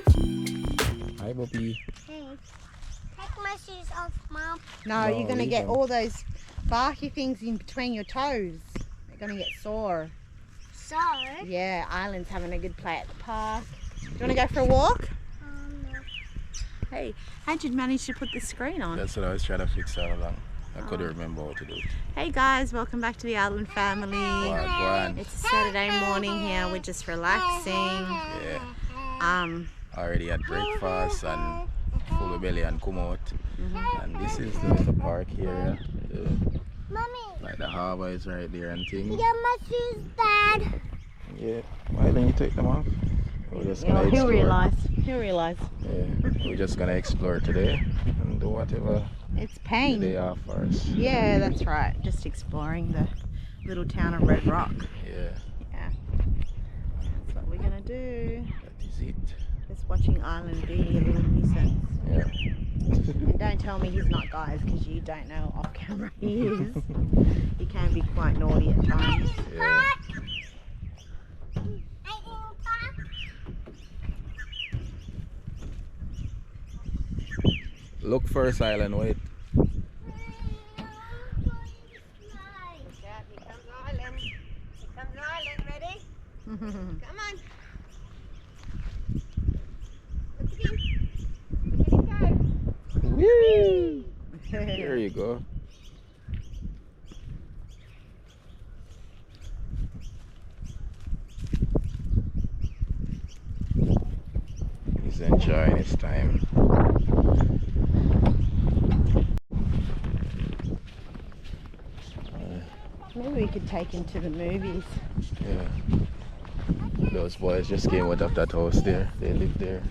Hi, Bobby. Hey, take my shoes off, Mom. No, No, you're going to leave get them. all those barky things in between your toes. They're going to get sore. So, Yeah, Island's having a good play at the park. Do you want to go for a walk? no. Hey, how'd you manage to put the screen on? That's what I was trying to fix all along. I couldn't remember how to do it. Hey guys, welcome back to the Island family. Wagwan. It's a Saturday morning here. We're just relaxing. Yeah. Already had breakfast and full belly and come out. And this is the park here. Yeah. Mommy, Like the harbour is right there and things. get my shoes, Dad. Yeah. Why don't you take them off? We're just gonna He'll explore. realise. He'll realise. Yeah. We're just gonna explore today and do whatever It's the pain. day off for us. Yeah, that's right. Just exploring the little town of Red Rock. Yeah. Yeah. That's what we're gonna do. That is it. Just watching Island be a little nuisance. Yeah. And don't tell me he's not, guys, because you don't know off camera he is. He can be quite naughty at times. Yeah. Look first, Island. Wait. Here comes Island. Here comes Island. Ready? Come on. Look at him. Woo! Look at him There you go. He's enjoying his time. Maybe we could take him to the movies. Yeah. Those boys just came out of that house there. They live there.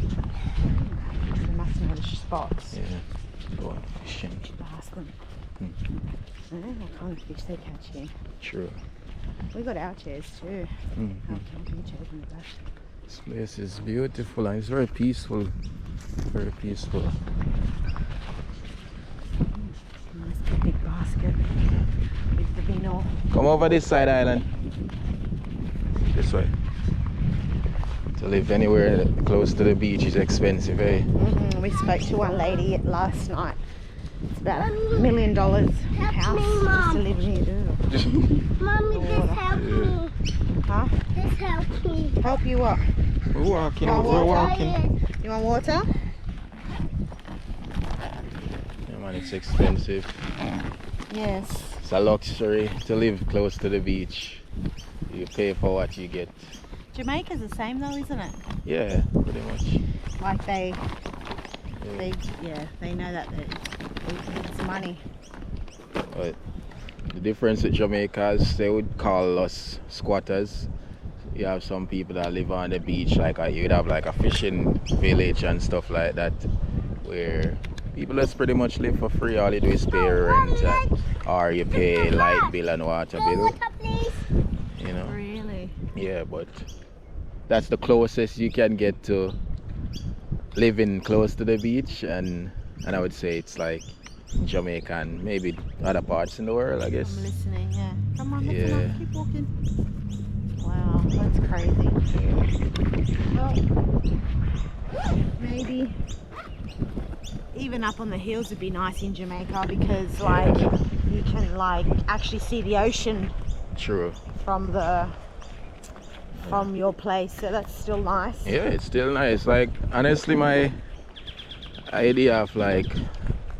They must know the spots. Yeah. Go on fishing. Should ask them. Hmm. I don't know what kind of fish they catch here. True. We got our chairs too. Mhm. Our camping chairs in the back. This place is beautiful and it's very peaceful. Very peaceful. Nice picnic basket with the vino. Come over this side, Island. This way. To live anywhere close to the beach is expensive, eh? We spoke to one lady last night. It's about $1 million house me, just Mom. to live here. Mommy, this help me. Huh? This help me. Help you what? We're walking, Oh, we're water? walking. You want water? Yeah, man, it's expensive. Yes. It's a luxury to live close to the beach. You pay for what you get. Jamaica's the same though, isn't it? Yeah, pretty much. Like they Yeah. know that it's money. But the difference with Jamaica is they would call us squatters. You have some people that live on the beach, like you'd have like a fishing village and stuff like that, where people just pretty much live for free. All you do is pay rent or you pay light bill and water bill, Water, please. you know. Really? Yeah, but that's the closest you can get to living close to the beach, and I would say it's like Jamaica and maybe other parts in the world, I guess. I'm listening, yeah. Come on, listen Yeah. up, keep walking. Wow, that's crazy. Well, maybe even up on the hills would be nice in Jamaica because like you can like actually see the ocean True. from your place, so that's still nice. Yeah, it's still nice. Like honestly, idea of like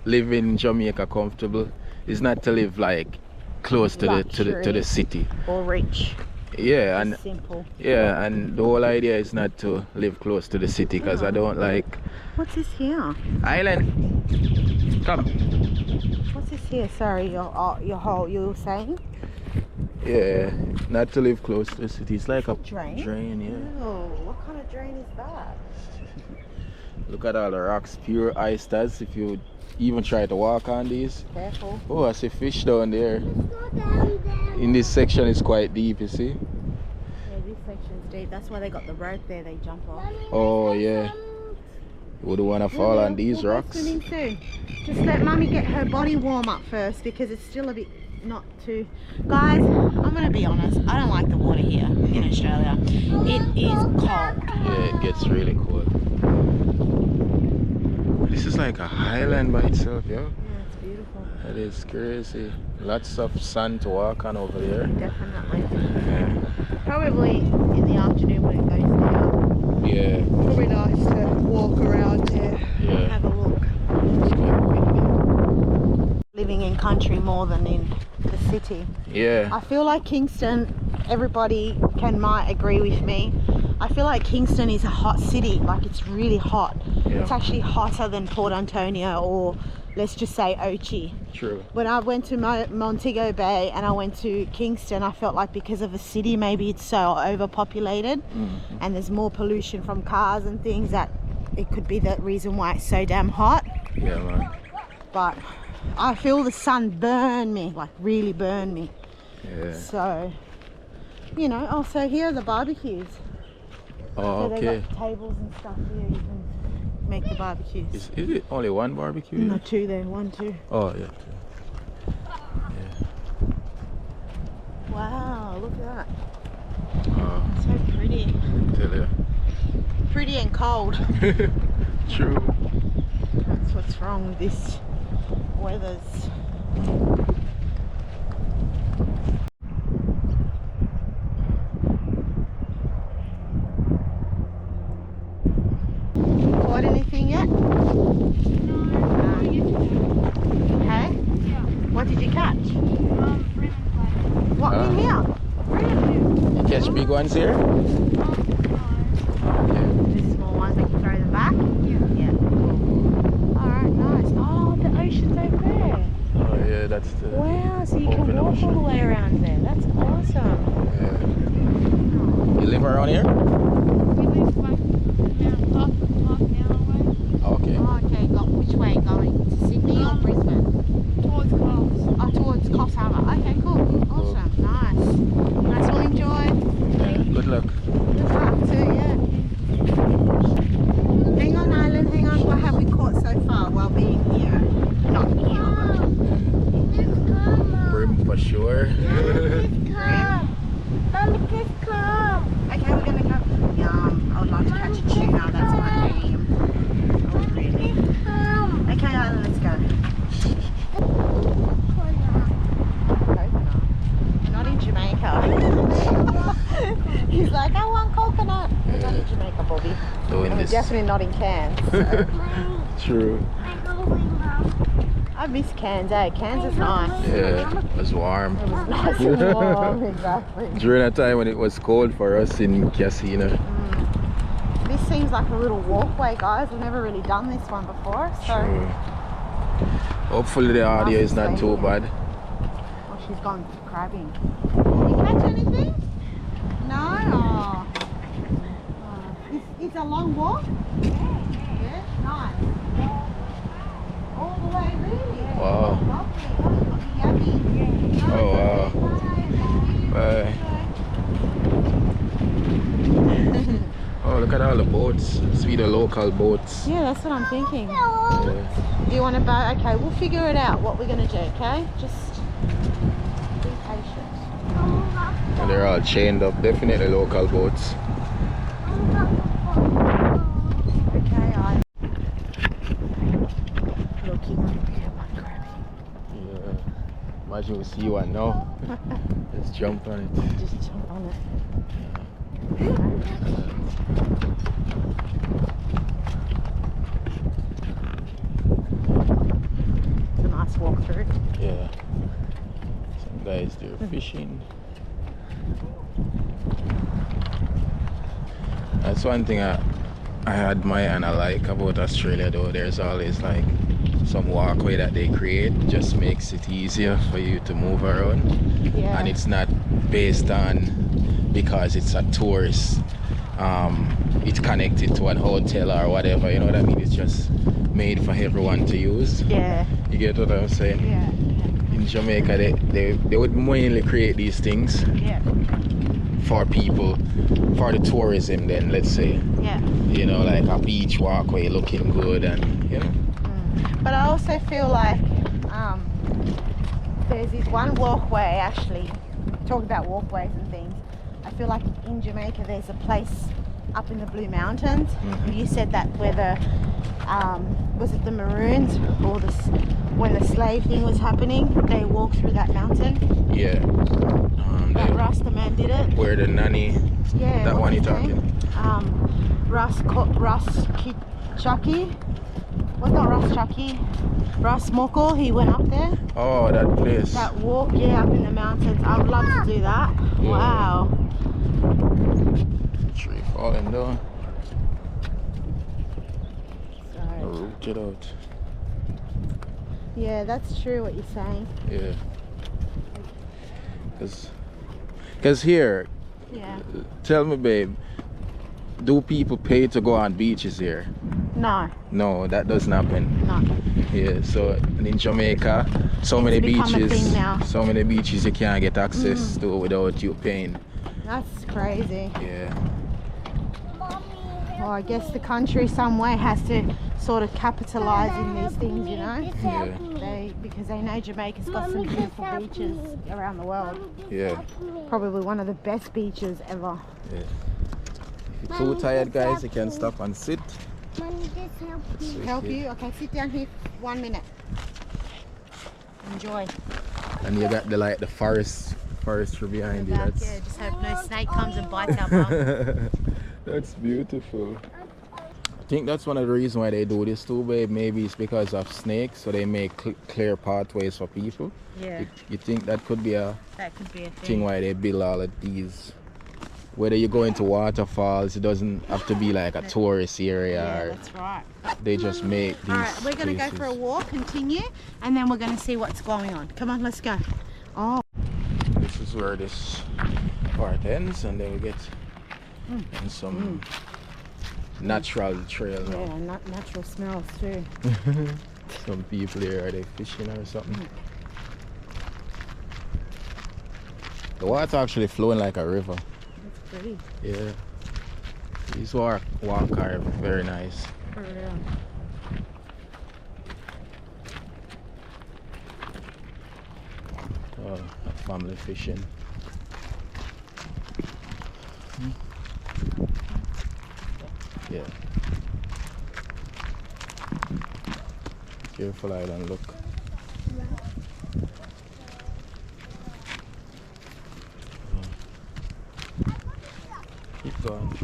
living in Jamaica comfortable is not to live like close to the city. Or rich. Yeah, It's and simple. yeah, and the whole idea is not to live close to the city because I don't like What's this here? island. Come. What's this here? Sorry, you were saying? Yeah, not to live close to the city. It's like a Drain? drain, yeah. Oh, what kind of drain is that? Look at all the rocks, pure oysters. If you even try to walk on these. Careful. Oh, I see fish down there. Go down there. In this section, it's quite deep, you see. Yeah, this section's deep. That's why they got the rope there. They jump off. Mommy, Oh, let's yeah. go Would want to fall on these We'll go rocks. swimming soon. Just let Mummy get her body warm up first because it's still a bit not too. Guys, I'm gonna be honest. I don't like the water here in Australia. It is cold. Yeah, it gets really cold. This is like a highland by itself, yo. Yeah, it's beautiful. That is crazy. Lots of sand to walk on over there. Definitely. Yeah. Probably in the afternoon when it goes down. Yeah. Probably nice to walk around here. Yeah. Have a look. Living in country more than in the city. Yeah. I feel like Kingston, everybody might agree with me. I feel like Kingston is a hot city, like it's really hot. Yeah. It's actually hotter than Port Antonio or let's just say Ochi. True. When I went to Montego Bay and I went to Kingston, I felt like because of the city, maybe it's so overpopulated and there's more pollution from cars and things that it could be the reason why it's so damn hot. Yeah, man. But I feel the sun burn me, like really burn me. Yeah. So, you know, also here are the barbecues. Oh, So okay. they've got tables and stuff here, you can make the barbecues. Is it only one barbecue? No, two there, 1, 2. Oh, yeah. Wow, look at that. Oh, So pretty. tell you. Pretty and cold. True. That's what's wrong with this weather's. Caught anything yet? Hey? What did you catch? What in here? You catch big ones here? Okay. The small ones, they can throw them back? Yeah. Alright, nice. Oh, the ocean's over there. Oh, yeah, that's the. Wow, so you can Open walk ocean. all the way around there. That's awesome. Yeah. You live around here? Okay. Oh, okay, which way? Going to Sydney or Brisbane? towards Coles. Oh, towards Coffs Harbour. Okay, cool. Awesome. Nice. Nice. Well, enjoy. Yeah, good luck. Good luck too, yeah. Hang on, Island, hang on. What have we caught so far while being here? Not here. Brim for sure. Mommy, just come. Okay, we're gonna go. Yum. I would like to catch a tuna. That's my aim. Oh, really? Just come. Okay, Island, let's go. We're not in Jamaica. He's like, I want coconut. We're not in Jamaica, Bobby. Doing We're this. definitely not in Cairns. So. True. I miss Cairns, eh? Cairns is nice. Yeah, it was warm. It was nice and warm, exactly. During a time when it was cold for us in Casino. This seems like a little walkway, guys. We've never really done this one before, so. True. Hopefully the audio is not too bad. Oh, she's gone crabbing. Did you catch anything? No? Oh. It's a long walk? Yeah. Nice. All the way, really? Wow. Lovely. Yummy. Oh, wow. Bye. Oh, look at all the boats. See the local boats. Yeah, that's what I'm thinking. Yeah. Do you want to boat? Okay, we'll figure it out what we're going to do, okay? Just be patient. And they're all chained up. Definitely local boats. Okay, I. Looking at one crabbing. Yeah. Imagine we see one now. Let's jump on it. Just jump on it. just walk through. Yeah. Some guys do fishing. That's one thing I admire and I like about Australia though. There's always like some walkway that they create, just makes it easier for you to move around. Yeah. And it's not based on because it's a tourist, it's connected to an hotel or whatever, you know what I mean? It's just made for everyone to use. Yeah. You get what I'm saying? Yeah. In Jamaica they would mainly create these things Yeah. for people, for the tourism then, let's say. Yeah. You know, like a beach walkway looking good and, you know. But I also feel like there's this one walkway actually, talking about walkways and things, I feel like in Jamaica there's a place up in the Blue Mountains. You said that where the, was it the Maroons or when the slave thing was happening, they walked through that mountain. Yeah. That Rasta man did it. Where the nanny, Yeah. that one what's you're his name? talking? Russ Chucky. Was not Russ Chucky. Russ Mockle, he went up there. Oh, that place. That walk, yeah, up in the mountains. I would love to do that. Yeah. Wow. Tree falling down. So, Rooted out. yeah, that's true what you're saying. Yeah. Cause here, Yeah. tell me, babe, do people pay to go on beaches here? No, No, that doesn't happen. no. Yeah, so in Jamaica, so It's many become a beaches, thing now. so many beaches you can't get access to without you paying. That's crazy. Yeah, Well, I guess the country some way has to sort of capitalize in these things, you know? yeah, Because they know Jamaica's got some beautiful beaches around the world. yeah, Probably one of the best beaches ever. yeah. If you're too tired, guys, you can stop and sit. Mommy, just help me. Help you? Okay, sit down here for 1 minute. Enjoy. And you got the forestry behind you. Back, That's yeah, just hope no snake comes and bites our bum. that's beautiful. I think that's one of the reasons why they do this too, babe. Maybe it's because of snakes, so they make clear pathways for people. Yeah, You think that could be a that could be a thing thing. why they build all of these? Whether you go into waterfalls, it doesn't have to be like a tourist area. Yeah, Or that's right. they just make these. All right, we're going to go for a places. walk, continue, and then we're going to see what's going on. Come on, let's go. Oh, This is where this part ends, and then we get in some natural trail now. yeah, natural smells too. Some people here, are they fishing or something? The water actually flowing like a river. It's pretty, Yeah. These walk are very nice. for real. Oh, family fishing. Yeah. Careful, Island, look. Keep going.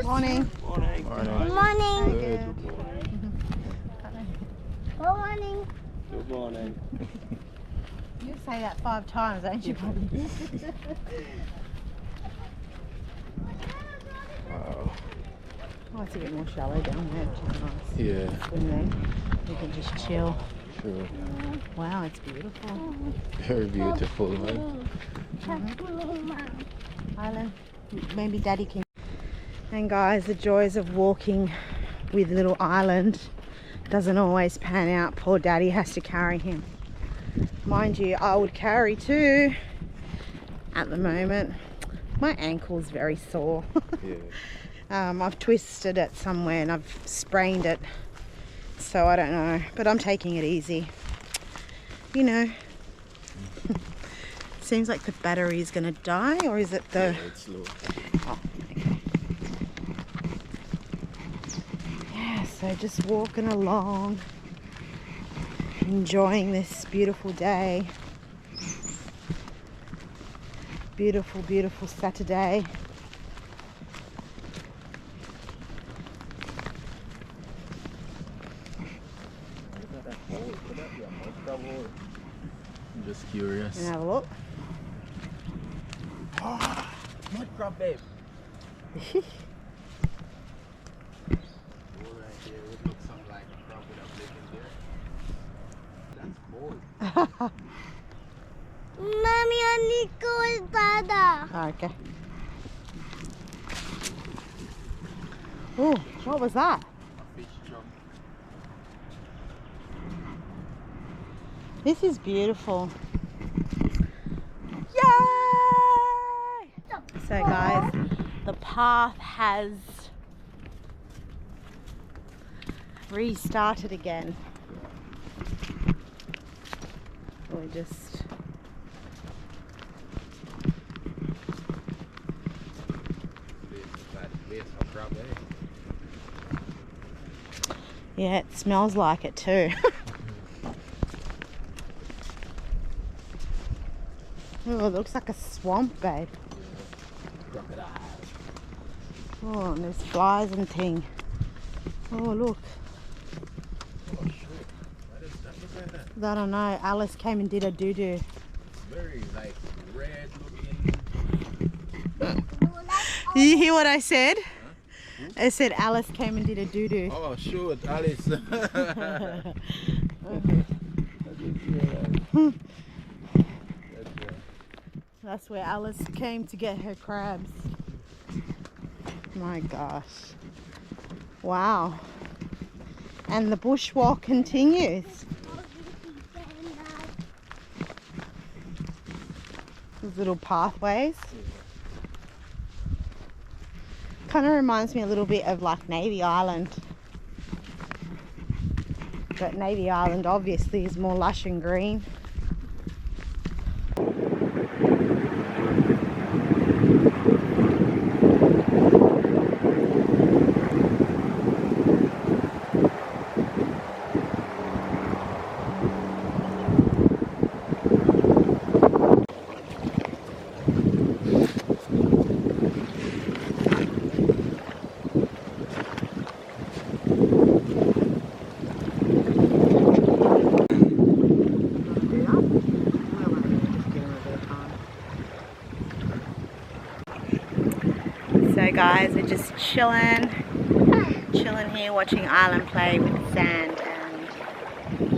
Morning. Morning. Good morning. Good. Good morning. Good morning. You say that 5 times, don't you, buddy? Wow. Oh, it's a bit more shallow down there, which is nice. Yeah, Swim there. We can just chill. true. Wow, it's beautiful. Very beautiful, man. Help me, Mom. Island. Maybe Daddy can. And guys, the joys of walking with little Island doesn't always pan out. Poor Daddy has to carry him. Mind you, I would carry too at the moment. My ankle's very sore. Yeah. I've twisted it somewhere and I've sprained it. So I don't know, but I'm taking it easy. You know. Seems like the battery is going to die, or is it the... Yeah, it's low. Oh, okay. Yeah, so just walking along, enjoying this beautiful day. Beautiful, beautiful Saturday. crab hole? I'm just curious. And have a look. Mud crab, babe. Hole right there would look something like a crab with a blick in there. That's cold. Mommy, I need to go with Dada. Oh, okay. Oh, what was that? A fish jump. This is beautiful. Yay! So guys, the path has restarted again. We're just yeah, it smells like it too. Oh, it looks like a swamp, babe. Oh, and there's flies and thing. Oh, look. Oh shit. Why does that look like that? I don't know. Alice came and did a doo-doo. Very like red looking. You hear what I said? I said Alice came and did a doo-doo. Oh shoot, Alice. That's where Alice came to get her crabs. My gosh. Wow. And the bushwalk continues. These little pathways. Kind of reminds me a little bit of like Navy Island. But Navy Island obviously is more lush and green. So guys, we're just chilling here watching Island play with sand and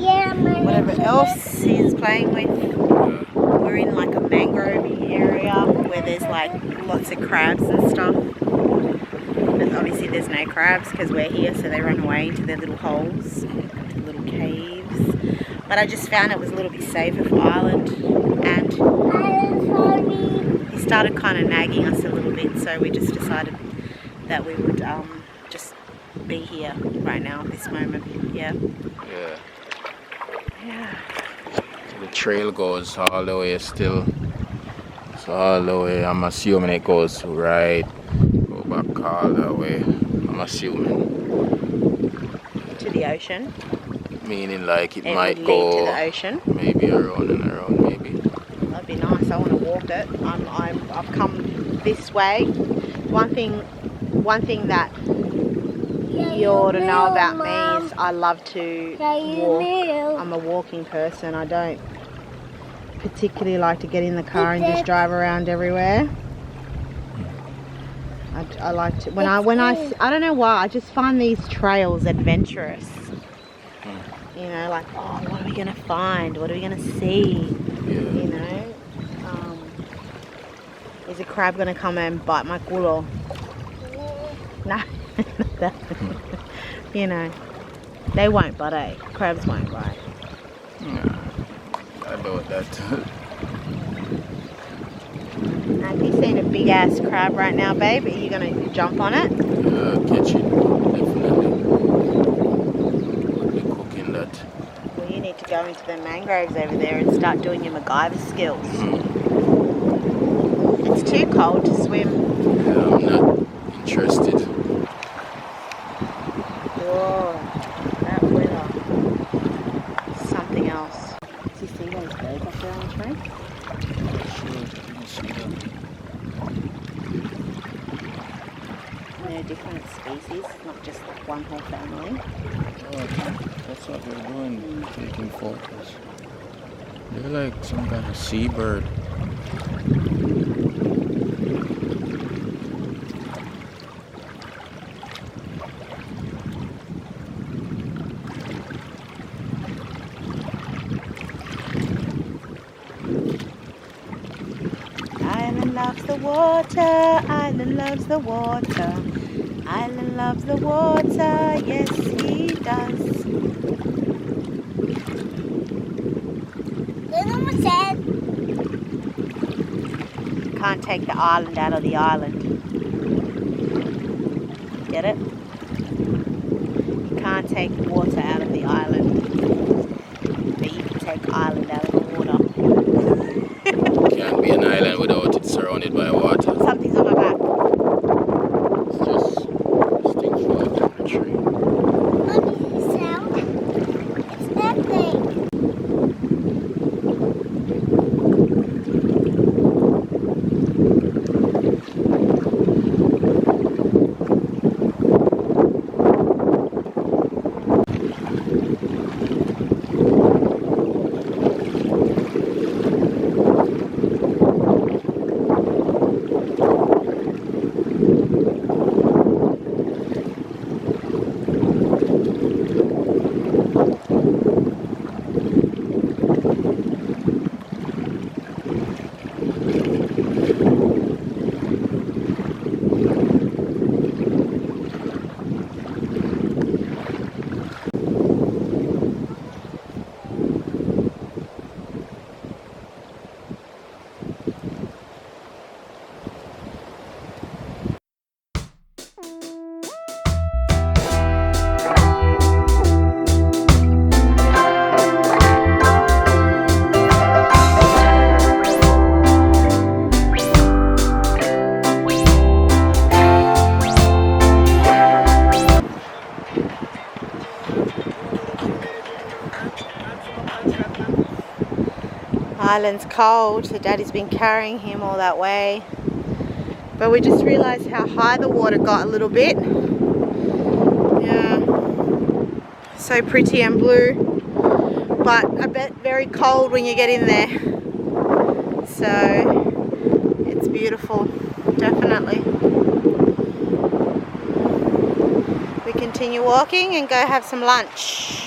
Yeah, Mommy. whatever else he's playing with. We're in like a mangrove area where there's like lots of crabs and stuff. But obviously there's no crabs because we're here, so they run away into their little holes, into little caves. But I just found it was a little bit safer for Island, and I'm sorry. he started kind of nagging us a little bit, so we just decided that we would just be here right now at this moment. Yeah. Yeah. Yeah. The trail goes all the way still. So all the way, I'm assuming it goes right, go back all the way. I'm assuming. To the ocean. Meaning like it It might would go lead to the ocean. maybe around and around maybe. That'd be nice. I want to walk it. I've come this way. One thing that you ought to know about me is I love to walk. I'm a walking person. I don't particularly like to get in the car and just drive around everywhere. I like to I don't know why, I just find these trails adventurous. You know, like, oh, what are we gonna find? What are we gonna see? Yeah. You know, is a crab gonna come and bite my culo? No, not that. You know, they won't bite. Crabs won't bite. Yeah. I doubt that. Have you seen a big ass crab right now, babe? Are you gonna jump on it? Catch it, definitely. I'll be cooking that. Well, you need to go into the mangroves over there and start doing your MacGyver skills. It's too cold to swim. Yeah, I'm not interested. Whoa, that weather. Something else. Do you see those birds up there on the tree? They're different species, not just like one whole family. Oh, okay. That's what we're doing, taking photos. They're like some kind of seabird. Island loves the water, island loves the water, island loves the water, yes he does. Then Mama said, Can't take the island out of the island. Get it? You can't take water out of the island, but you can take island out of the water. Can't be an island without it surrounded by water. Something's on my back. It's just this thing falling from the tree. Mommy, sound. It's that thing. Island's cold, so Daddy's been carrying him all that way. But we just realised how high the water got a little bit. Yeah, so pretty and blue, but I bet very cold when you get in there. So it's beautiful, definitely. We continue walking and go have some lunch.